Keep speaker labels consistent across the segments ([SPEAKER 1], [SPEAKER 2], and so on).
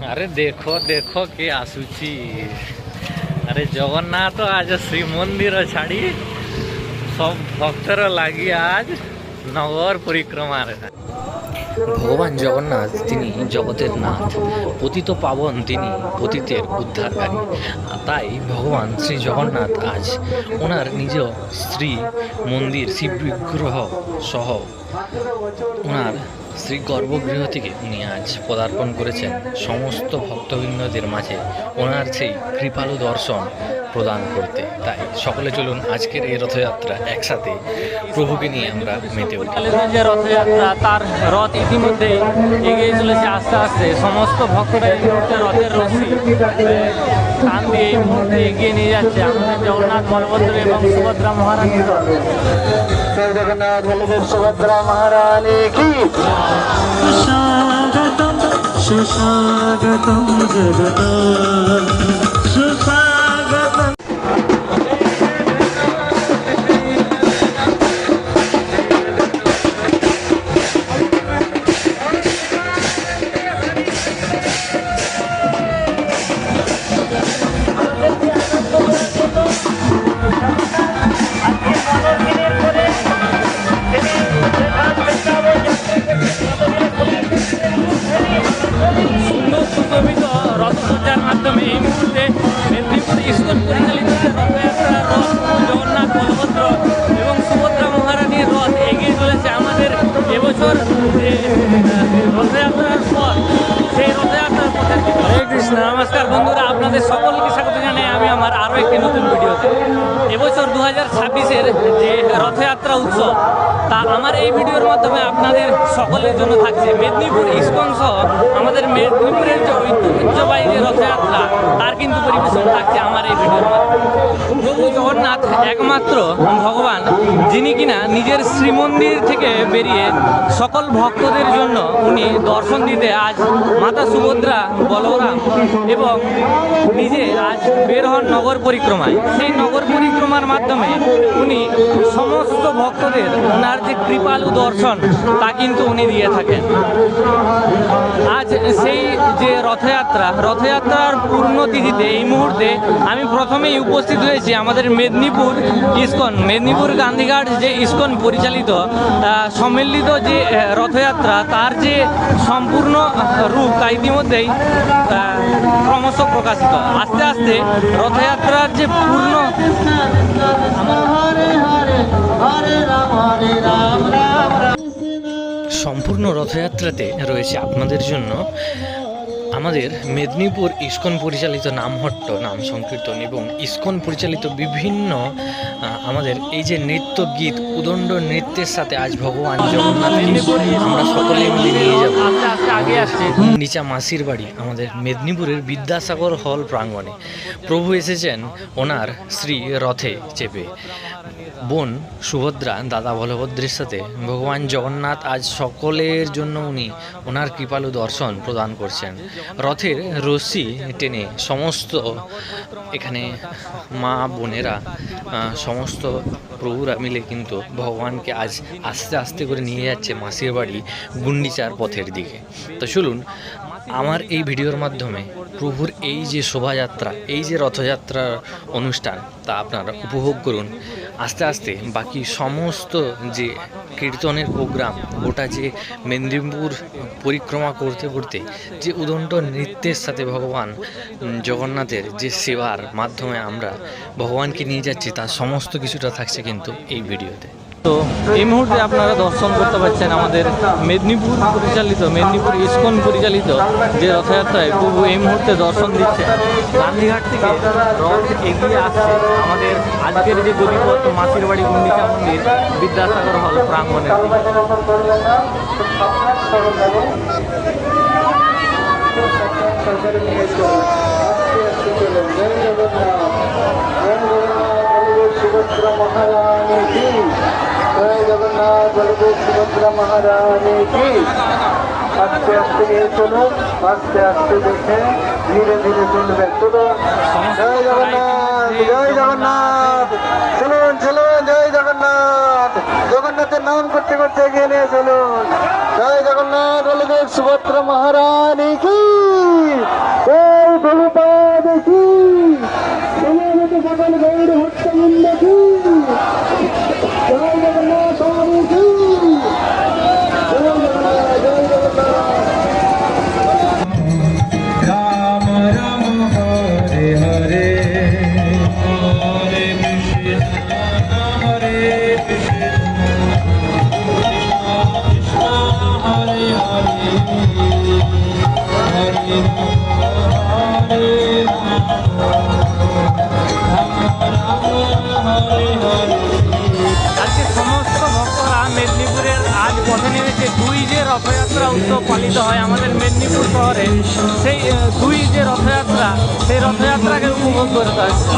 [SPEAKER 1] আরে দেখো দেখো কে আসুছি। আরে জগন্নাথ আজ শ্রীমন্দির ছাড়ি সব ভক্তর লাগি আজ নগর পরিক্রমার। ভগবান জগন্নাথ তিনি জগতের নাথ, পতিত পাবন তিনি পতিতের উদ্ধারকারী। তাই ভগবান শ্রী জগন্নাথ আজ ওনার নিজ শ্রী মন্দির শিব বিগ্রহ সহ ওনার শ্রী গর্ভগৃহ থেকে উনি আজ পদার্পণ করেছেন সমস্ত ভক্তবৃন্দদের মাঝে ওনার সেই কৃপালু দর্শন প্রদান করতে। তাই সকলে চলুন আজকের এই রথযাত্রা একসাথে প্রভুকে নিয়ে আমরা মেতে উঠি।
[SPEAKER 2] যে রথযাত্রা তার রথ ইতিমধ্যে এগিয়ে চলেছে আস্তে আস্তে। সমস্ত ভক্তরা এই মুহূর্তে রথের রশি টান দিয়ে এই মুহূর্তে এগিয়ে নিয়ে যাচ্ছে আমাদের জগন্নাথ বলভদ্র এবং সুভদ্রা মহারানীর রথ।
[SPEAKER 3] জগন্নাথ বলদেব সুভদ্রা মহারানী কি সুস্বাগতম সুস্বাগতম জগন্নাথ সুস্বাগতম।
[SPEAKER 2] রথযাত্রার মাধ্যমে এই মুহূর্তে মেদিনীপুর ইস্কন পরিচালিত রথযাত্রার রথ জগন্নাথ বলভদ্র এবং সুভদ্রা মহারানীর রথ এগিয়ে চলেছে আমাদের এবছর যে রথযাত্রার পথ, সেই রথযাত্রার পথের দিকে। হরে কৃষ্ণ, নমস্কার বন্ধুরা, আপনাদের সকলকে স্বাগত জানাই আমি আমার আরও একটি নতুন ভিডিওতে। এবছর 2026-এর যে রথযাত্রা উৎসব তা আমার এই ভিডিওর মাধ্যমে আপনাদের সকলের জন্য থাকছে। মেদিনীপুর ইস্কন সহ আমাদের মেদিনীপুরের যে ঐতিহ্যবাহী যে রথযাত্রা তার কিন্তু পরিবেশন থাকছে আমার এই ভিডিওর মাধ্যমে। প্রভু জগন্নাথ একমাত্র ভগবান যিনি কিনা নিজের শ্রীমন্দির থেকে বেরিয়ে সকল ভক্তদের জন্য উনি দর্শন দিতে আজ মাতা সুভদ্রা, বলরাম এবং নিজে আজ বের হন নগর পরিক্রমায়। সেই নগর পরিক্রমার মাধ্যমে উনি সমস্ত ভক্তদের ওনার যে কৃপালু দর্শন তা কিন্তু উনি দিয়ে থাকেন। আজ সেই যে রথযাত্রার পূর্ণ তিথিতে এই মুহূর্তে আমি প্রথমেই উপস্থিত হয়েছি আমাদের মেদিনীপুর গান্ধীঘাট যে ইস্কন পরিচালিত সম্মিলিত যে রথযাত্রা তার যে সম্পূর্ণ রূপ তা ইতিমধ্যেই ক্রমশ প্রকাশিত। আস্তে আস্তে রথযাত্রার যে পূর্ণ
[SPEAKER 1] সম্পূর্ণ রথযাত্রাতে রয়েছে আপনাদের জন্য আমাদের মেদিনীপুর ইস্কন পরিচালিত নামহট্ট, নাম সংকীর্তন এবং ইস্কন পরিচালিত বিভিন্ন আমাদের এই যে নৃত্য গীত উদণ্ড নৃত্যের সাথে আজ ভগবান জগন্নাথকে আমরা সকলে মিলে নিয়ে যাব নিচা মাসির বাড়ি আমাদের মেদিনীপুরের বিদ্যাসাগর হল প্রাঙ্গণে। প্রভু এসেছেন ওনার শ্রী রথে চেপে। বোন সুভদ্রা, দাদা বলভদ্রের সাথে ভগবান জগন্নাথ আজ সকলের জন্য উনি ওনার কৃপালু দর্শন প্রদান করছেন। রথের রশি টেনে সমস্ত এখানে মা বোনেরা সমস্ত প্রভুরা মিলে কিন্তু ভগবানকে আজ আস্তে আস্তে করে নিয়ে যাচ্ছে মাসির বাড়ি গুন্ডিচার পথের দিকে। তো চলুন আমার এই ভিডিওর মাধ্যমে প্রভুর এই যে শোভাযাত্রা, এই যে রথযাত্রার অনুষ্ঠান তা আপনারা উপভোগ করুন। আস্তে আস্তে বাকি সমস্ত যে কীর্তনের প্রোগ্রাম, গোটা যে মেদিনীপুর পরিক্রমা করতে করতে যে উদণ্ড নৃত্যের সাথে ভগবান জগন্নাথের যে সেবার মাধ্যমে আমরা ভগবানকে নিয়ে যাচ্ছি তার সমস্ত কিছুটা থাকছে কিন্তু এই ভিডিওতে।
[SPEAKER 2] তো এই মুহূর্তে আপনারা দর্শন করতে পারছেন আমাদের মেদিনীপুর ইস্কন পরিচালিত যে রথযাত্রায় প্রভু এই মুহূর্তে দর্শন দিচ্ছে। গান্ধীঘাট থেকে রথ এগিয়ে আসছে আমাদের আজকের যে গতিপথ মাসির বাড়ি গুন্ডিচা মন্দির বিদ্যাসাগর হল প্রাঙ্গণের
[SPEAKER 3] সুভদ্রা মহারানী কি জয় জগন্নাথ বলদেব সুভদ্রা মহারানী কি। আস্তে আস্তে নিয়ে চলুন, আস্তে আস্তে দেখে ধীরে ধীরে চলবেন। চলুন, জয় জগন্নাথ, জয় জগন্নাথ, চলুন চলুন, জয় জগন্নাথ। জগন্নাথের নাম করতে করতে এগিয়ে নিয়ে চলুন। জয় জগন্নাথ বলদেব সুভদ্রা মহারানী কি।
[SPEAKER 2] আজকে সমস্ত ভক্তরা মেদিনীপুরের আজ পথে নেমেছে। দুই যে রথযাত্রা উৎসব পালিত হয় আমাদের মেদিনীপুর শহরে, সেই দুই যে রথযাত্রা, সেই রথযাত্রাকে উপভোগ করতে আসছে।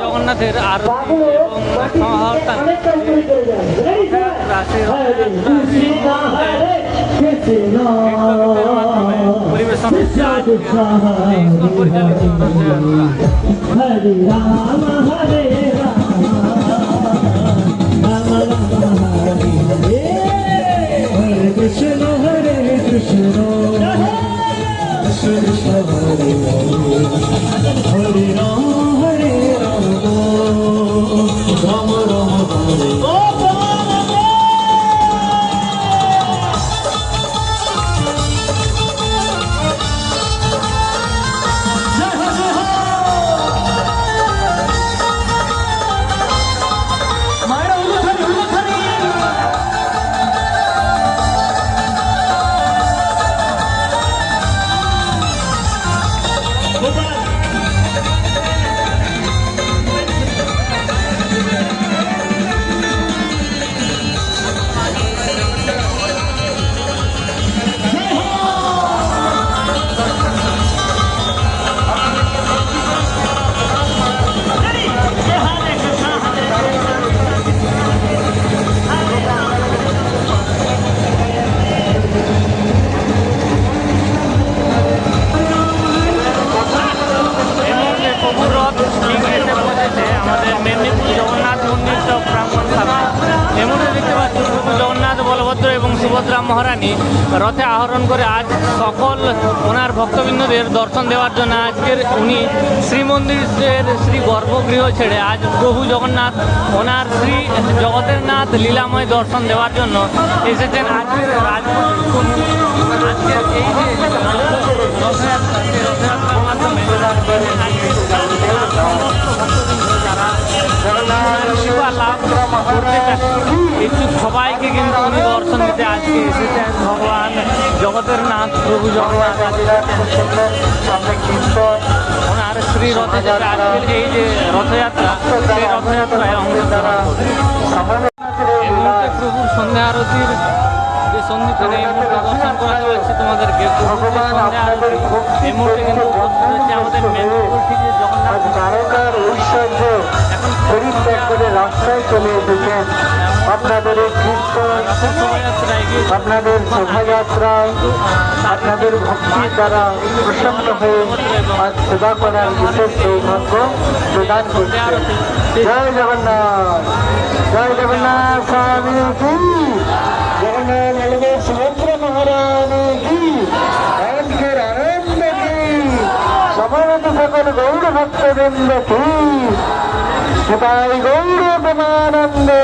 [SPEAKER 2] জগন্নাথের আরতি এবং পরিবেশন মহারানী রথে আহরণ করে আজ সকল ওনার ভক্তবৃন্দদের দর্শন দেওয়ার জন্য আজকের উনি শ্রীমন্দিরের শ্রী গর্ভগৃহ ছেড়ে আজ প্রভু জগন্নাথ ওনার শ্রী জগতের নাথ লীলাময় দর্শন দেওয়ার জন্য এসেছেন আজকের আজকের এই যে রথযাত্রা সেই রথযাত্রার মাধ্যমে কৃপা লাভ করতে ইচ্ছুক সবাইকে কিন্তু উনি দর্শন দিতে আজকে এসেছেন ভগবান জগতের নাথ প্রভু জগন্নাথ ওনার শ্রী রথে যেটা আজকের এই যে রথযাত্রা সেই রথযাত্রায় অংশগ্রহণ এই মুহূর্তে প্রভুর সন্ধ্যা আরতির যে সন্ধিখানে এই মুহূর্তে দর্শন করাতে পারছি তোমাদেরকে প্রভুর যে সন্ধ্যা আরতি এই মুহূর্তে কিন্তু উপস্থিত হচ্ছে আমাদের মেদিনীপুর থেকে জগন্নাথ
[SPEAKER 3] তারকার ঐশ্বর্য পরিত্যাগ করে রাস্তায় চলে এসেছেন আপনাদের এই কীর্তন
[SPEAKER 2] শোভাযাত্রায় গিয়ে
[SPEAKER 3] আপনাদের শোভাযাত্রায় আপনাদের ভক্তির দ্বারা প্রসন্ন হয়ে আজ সেবা করার বিশেষ সৌভাগ্য প্রদান করছে জয় জগন্নাথ স্বামী কি জগন্নাথ বলদেব সুভদ্রা মহারানী কি আজকের আনন্দ কি সমাগত সকল গৌর ভক্তবৃন্দ কি সবাই গৌর প্রেমানন্দে